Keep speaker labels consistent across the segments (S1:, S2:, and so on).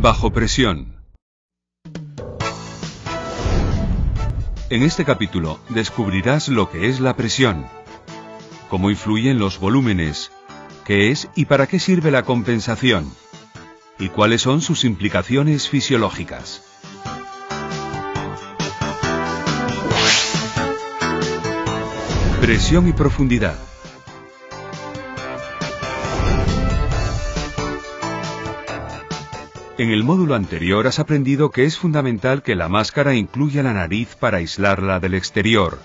S1: Bajo presión. En este capítulo descubrirás lo que es la presión, cómo influyen los volúmenes, qué es y para qué sirve la compensación, y cuáles son sus implicaciones fisiológicas. Presión y profundidad. En el módulo anterior has aprendido que es fundamental que la máscara incluya la nariz para aislarla del exterior.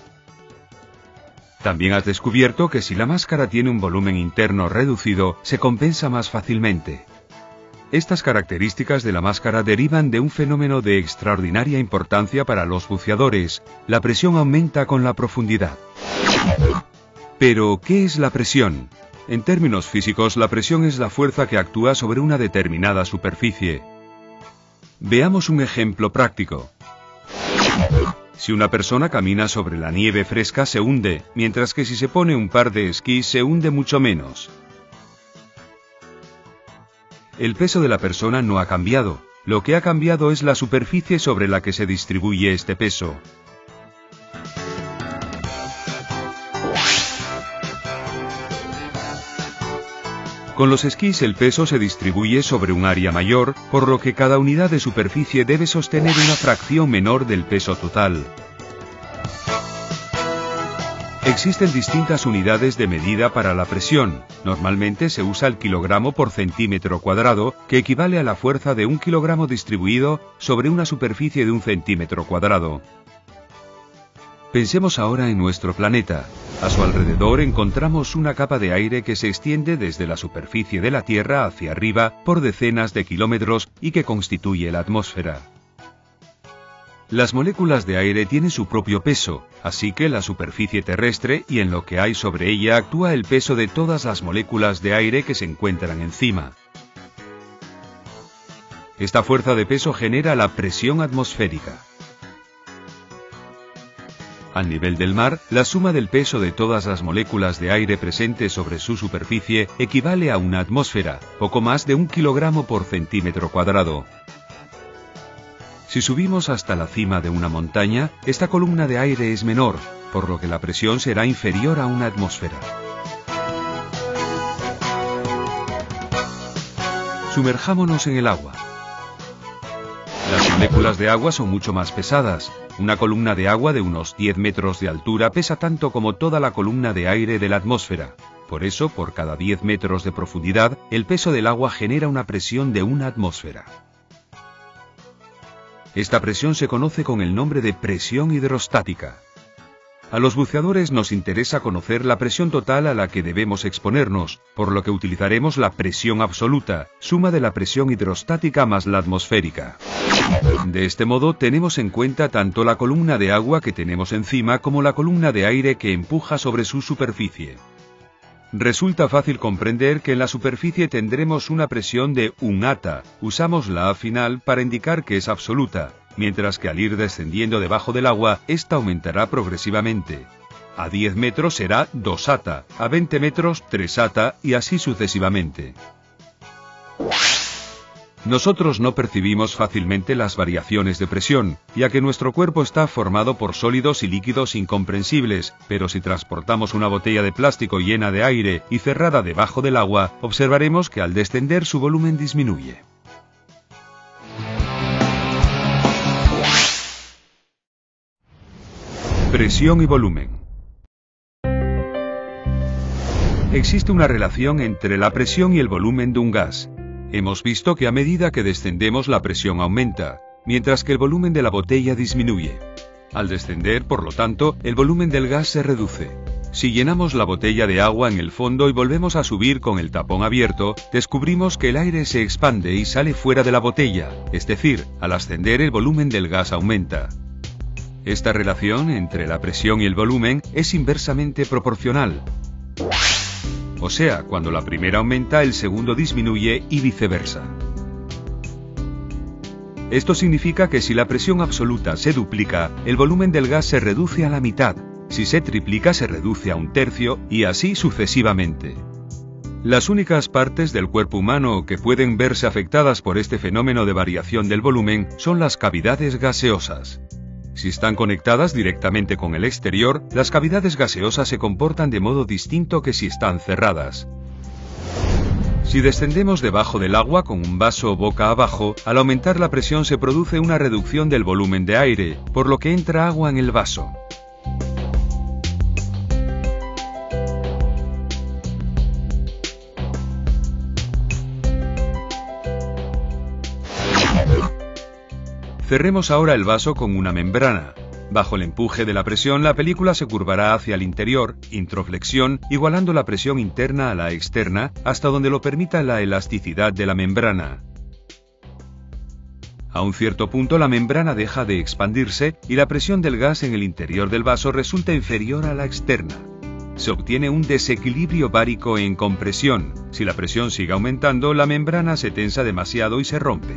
S1: También has descubierto que si la máscara tiene un volumen interno reducido, se compensa más fácilmente. Estas características de la máscara derivan de un fenómeno de extraordinaria importancia para los buceadores. La presión aumenta con la profundidad. Pero, ¿qué es la presión? En términos físicos, la presión es la fuerza que actúa sobre una determinada superficie. Veamos un ejemplo práctico. Si una persona camina sobre la nieve fresca se hunde, mientras que si se pone un par de esquís se hunde mucho menos. El peso de la persona no ha cambiado. Lo que ha cambiado es la superficie sobre la que se distribuye este peso. Con los esquís el peso se distribuye sobre un área mayor, por lo que cada unidad de superficie debe sostener una fracción menor del peso total. Existen distintas unidades de medida para la presión. Normalmente se usa el kilogramo por centímetro cuadrado, que equivale a la fuerza de 1 kilogramo distribuido sobre una superficie de 1 centímetro cuadrado. Pensemos ahora en nuestro planeta. A su alrededor encontramos una capa de aire que se extiende desde la superficie de la Tierra hacia arriba por decenas de kilómetros y que constituye la atmósfera. Las moléculas de aire tienen su propio peso, así que la superficie terrestre y en lo que hay sobre ella actúa el peso de todas las moléculas de aire que se encuentran encima. Esta fuerza de peso genera la presión atmosférica. Al nivel del mar, la suma del peso de todas las moléculas de aire presentes sobre su superficie equivale a una atmósfera, poco más de 1 kilogramo por centímetro cuadrado. Si subimos hasta la cima de una montaña, esta columna de aire es menor, por lo que la presión será inferior a una atmósfera. Sumerjámonos en el agua. Las moléculas de agua son mucho más pesadas. Una columna de agua de unos 10 metros de altura pesa tanto como toda la columna de aire de la atmósfera. Por eso, por cada 10 metros de profundidad, el peso del agua genera una presión de una atmósfera. Esta presión se conoce con el nombre de presión hidrostática. A los buceadores nos interesa conocer la presión total a la que debemos exponernos, por lo que utilizaremos la presión absoluta, suma de la presión hidrostática más la atmosférica. De este modo tenemos en cuenta tanto la columna de agua que tenemos encima como la columna de aire que empuja sobre su superficie. Resulta fácil comprender que en la superficie tendremos una presión de 1 atm. Usamos la A final para indicar que es absoluta, mientras que al ir descendiendo debajo del agua, esta aumentará progresivamente. A 10 metros será 2 atm, a 20 metros 3 atm y así sucesivamente. Nosotros no percibimos fácilmente las variaciones de presión, ya que nuestro cuerpo está formado por sólidos y líquidos incomprensibles, pero si transportamos una botella de plástico llena de aire y cerrada debajo del agua, observaremos que al descender su volumen disminuye. Presión y volumen. Existe una relación entre la presión y el volumen de un gas. Hemos visto que a medida que descendemos la presión aumenta, mientras que el volumen de la botella disminuye. Al descender, por lo tanto, el volumen del gas se reduce. Si llenamos la botella de agua en el fondo y volvemos a subir con el tapón abierto, descubrimos que el aire se expande y sale fuera de la botella, es decir, al ascender el volumen del gas aumenta. Esta relación entre la presión y el volumen es inversamente proporcional. O sea, cuando la primera aumenta, el segundo disminuye y viceversa. Esto significa que si la presión absoluta se duplica, el volumen del gas se reduce a la mitad. Si se triplica, se reduce a 1/3 y así sucesivamente. Las únicas partes del cuerpo humano que pueden verse afectadas por este fenómeno de variación del volumen son las cavidades gaseosas. Si están conectadas directamente con el exterior, las cavidades gaseosas se comportan de modo distinto que si están cerradas. Si descendemos debajo del agua con un vaso boca abajo, al aumentar la presión se produce una reducción del volumen de aire, por lo que entra agua en el vaso. Cerremos ahora el vaso con una membrana. Bajo el empuje de la presión, la película se curvará hacia el interior, introflexión, igualando la presión interna a la externa, hasta donde lo permita la elasticidad de la membrana. A un cierto punto la membrana deja de expandirse y la presión del gas en el interior del vaso resulta inferior a la externa. Se obtiene un desequilibrio bárico en compresión. Si la presión sigue aumentando, la membrana se tensa demasiado y se rompe.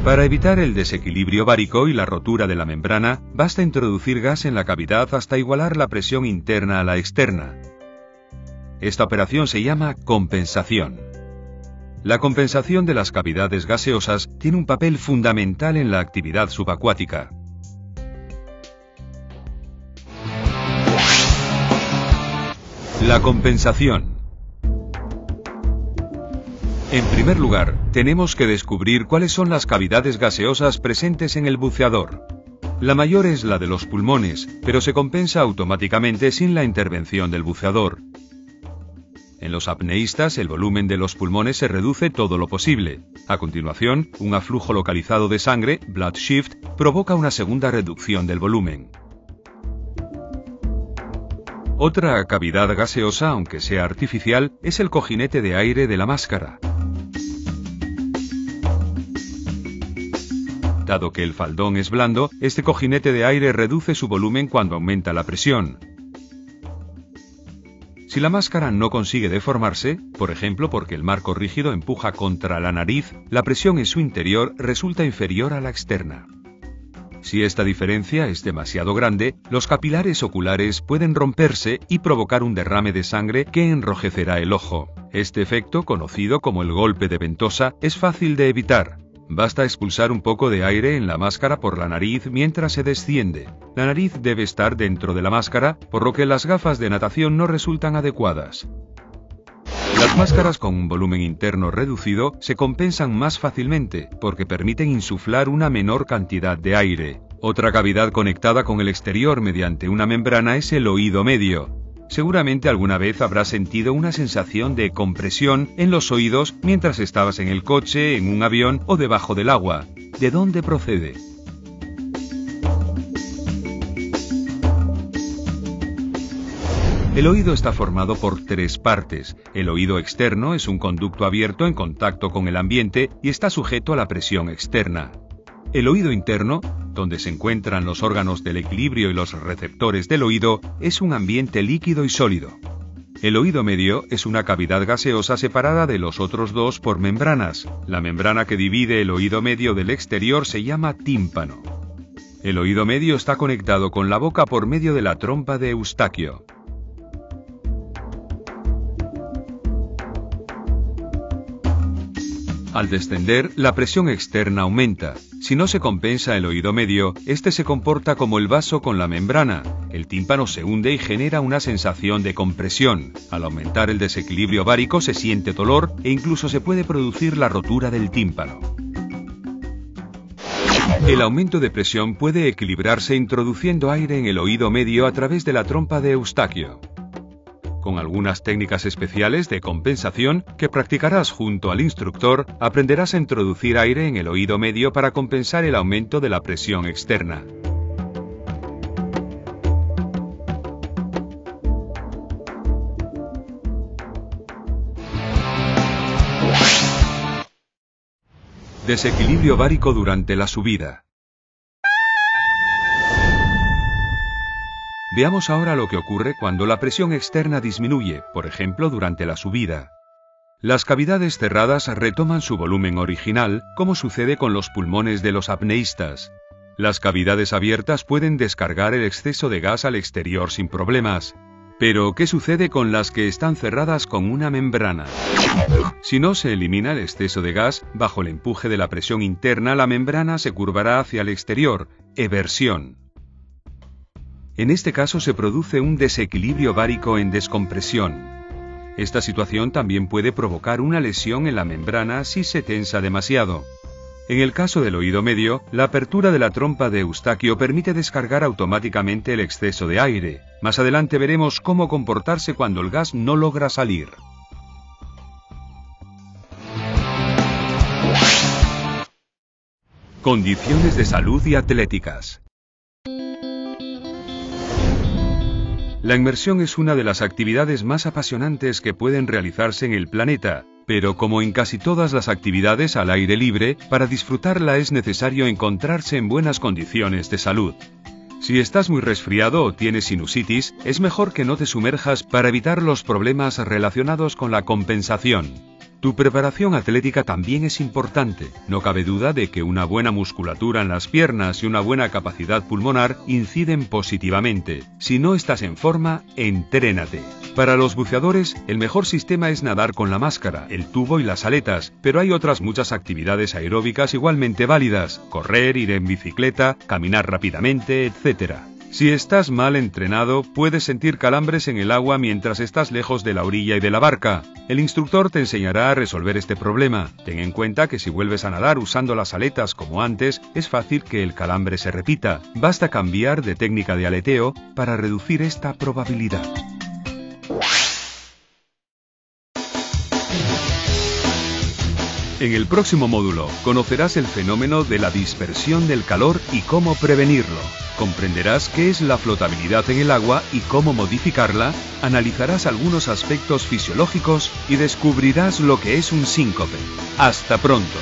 S1: Para evitar el desequilibrio bárico y la rotura de la membrana, basta introducir gas en la cavidad hasta igualar la presión interna a la externa. Esta operación se llama compensación. La compensación de las cavidades gaseosas tiene un papel fundamental en la actividad subacuática. La compensación. En primer lugar, tenemos que descubrir cuáles son las cavidades gaseosas presentes en el buceador. La mayor es la de los pulmones, pero se compensa automáticamente sin la intervención del buceador. En los apneístas, el volumen de los pulmones se reduce todo lo posible. A continuación, un aflujo localizado de sangre, blood shift, provoca una segunda reducción del volumen. Otra cavidad gaseosa, aunque sea artificial, es el cojinete de aire de la máscara. Dado que el faldón es blando, este cojinete de aire reduce su volumen cuando aumenta la presión. Si la máscara no consigue deformarse, por ejemplo porque el marco rígido empuja contra la nariz, la presión en su interior resulta inferior a la externa. Si esta diferencia es demasiado grande, los capilares oculares pueden romperse y provocar un derrame de sangre que enrojecerá el ojo. Este efecto, conocido como el golpe de ventosa, es fácil de evitar. Basta expulsar un poco de aire en la máscara por la nariz mientras se desciende. La nariz debe estar dentro de la máscara, por lo que las gafas de natación no resultan adecuadas. Las máscaras con un volumen interno reducido se compensan más fácilmente, porque permiten insuflar una menor cantidad de aire. Otra cavidad conectada con el exterior mediante una membrana es el oído medio. Seguramente alguna vez habrás sentido una sensación de compresión en los oídos mientras estabas en el coche, en un avión o debajo del agua. ¿De dónde procede? El oído está formado por tres partes. El oído externo es un conducto abierto en contacto con el ambiente y está sujeto a la presión externa. El oído interno, donde se encuentran los órganos del equilibrio y los receptores del oído, es un ambiente líquido y sólido. El oído medio es una cavidad gaseosa separada de los otros dos por membranas. La membrana que divide el oído medio del exterior se llama tímpano. El oído medio está conectado con la boca por medio de la trompa de Eustaquio. Al descender, la presión externa aumenta. Si no se compensa el oído medio, este se comporta como el vaso con la membrana. El tímpano se hunde y genera una sensación de compresión. Al aumentar el desequilibrio bárico se siente dolor e incluso se puede producir la rotura del tímpano. El aumento de presión puede equilibrarse introduciendo aire en el oído medio a través de la trompa de Eustaquio. Con algunas técnicas especiales de compensación que practicarás junto al instructor, aprenderás a introducir aire en el oído medio para compensar el aumento de la presión externa. Desequilibrio bárico durante la subida. Veamos ahora lo que ocurre cuando la presión externa disminuye, por ejemplo durante la subida. Las cavidades cerradas retoman su volumen original, como sucede con los pulmones de los apneístas. Las cavidades abiertas pueden descargar el exceso de gas al exterior sin problemas. Pero, ¿qué sucede con las que están cerradas con una membrana? Si no se elimina el exceso de gas, bajo el empuje de la presión interna, la membrana se curvará hacia el exterior, eversión. En este caso se produce un desequilibrio bárico en descompresión. Esta situación también puede provocar una lesión en la membrana si se tensa demasiado. En el caso del oído medio, la apertura de la trompa de Eustaquio permite descargar automáticamente el exceso de aire. Más adelante veremos cómo comportarse cuando el gas no logra salir. Condiciones de salud y atléticas. La inmersión es una de las actividades más apasionantes que pueden realizarse en el planeta, pero como en casi todas las actividades al aire libre, para disfrutarla es necesario encontrarse en buenas condiciones de salud. Si estás muy resfriado o tienes sinusitis, es mejor que no te sumerjas para evitar los problemas relacionados con la compensación. Tu preparación atlética también es importante. No cabe duda de que una buena musculatura en las piernas y una buena capacidad pulmonar inciden positivamente. Si no estás en forma, entrénate. Para los buceadores, el mejor sistema es nadar con la máscara, el tubo y las aletas, pero hay otras muchas actividades aeróbicas igualmente válidas: correr, ir en bicicleta, caminar rápidamente, etc. Si estás mal entrenado, puedes sentir calambres en el agua mientras estás lejos de la orilla y de la barca. El instructor te enseñará a resolver este problema. Ten en cuenta que si vuelves a nadar usando las aletas como antes, es fácil que el calambre se repita. Basta cambiar de técnica de aleteo para reducir esta probabilidad. En el próximo módulo, conocerás el fenómeno de la dispersión del calor y cómo prevenirlo. Comprenderás qué es la flotabilidad en el agua y cómo modificarla, analizarás algunos aspectos fisiológicos y descubrirás lo que es un síncope. ¡Hasta pronto!